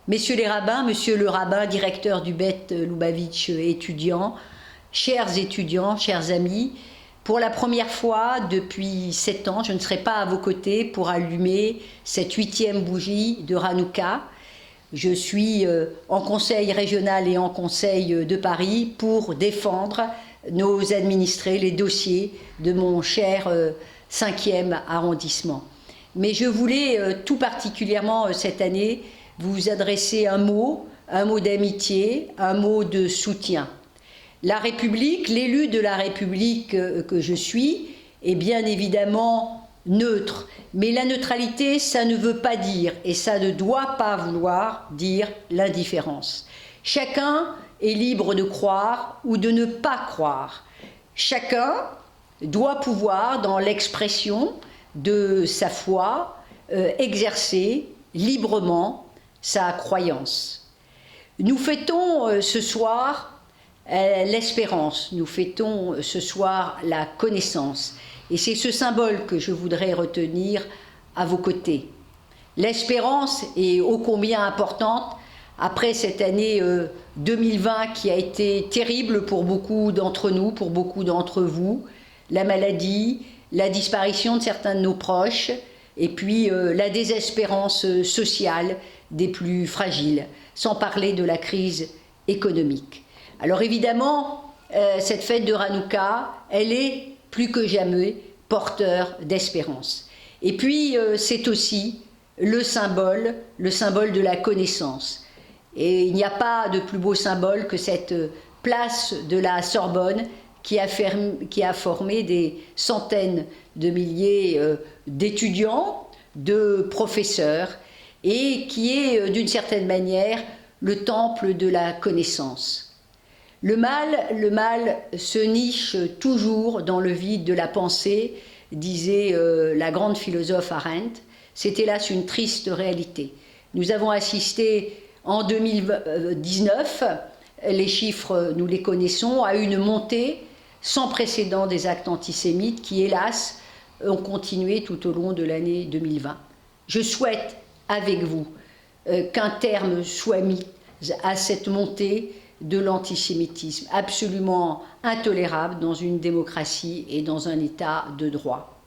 messieurs les rabbins, monsieur le rabbin, directeur du Beth Lubavitch étudiant, chers étudiants, chers amis, pour la première fois depuis 7 ans, je ne serai pas à vos côtés pour allumer cette 8e bougie de Hanouka. Je suis en conseil régional et en conseil de Paris pour défendre nos administrés, les dossiers de mon cher 5e arrondissement. Mais je voulais tout particulièrement cette année vous adresser un mot d'amitié, un mot de soutien. La République, l'élu de la République que je suis, est bien évidemment neutre. Mais la neutralité, ça ne veut pas dire, et ça ne doit pas vouloir dire l'indifférence. Chacun est libre de croire ou de ne pas croire. Chacun doit pouvoir, dans l'expression de sa foi, exercer librement sa croyance. Nous fêtons ce soir l'espérance, nous fêtons ce soir la connaissance. Et c'est ce symbole que je voudrais retenir à vos côtés. L'espérance est ô combien importante après cette année 2020 qui a été terrible pour beaucoup d'entre nous, pour beaucoup d'entre vous. La maladie, la disparition de certains de nos proches, et puis la désespérance sociale des plus fragiles, sans parler de la crise économique. Alors évidemment, cette fête de Hanouka, elle est plus que jamais porteur d'espérance. Et puis c'est aussi le symbole de la connaissance. Et il n'y a pas de plus beau symbole que cette place de la Sorbonne qui a formé des centaines de milliers d'étudiants, de professeurs, et qui est d'une certaine manière le temple de la connaissance. Le mal se niche toujours dans le vide de la pensée, disait la grande philosophe Arendt. C'est hélas une triste réalité. Nous avons assisté en 2019, les chiffres nous les connaissons, à une montée sans précédent des actes antisémites qui hélas ont continué tout au long de l'année 2020. Je souhaite avec vous qu'un terme soit mis à cette montée de l'antisémitisme, absolument intolérable dans une démocratie et dans un état de droit.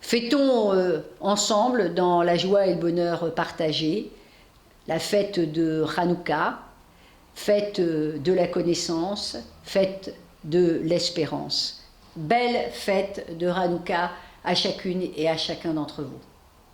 Fêtons ensemble, dans la joie et le bonheur partagé, la fête de Hanouka, fête de la connaissance, fête de l'espérance. Belle fête de Hanouka à chacune et à chacun d'entre vous.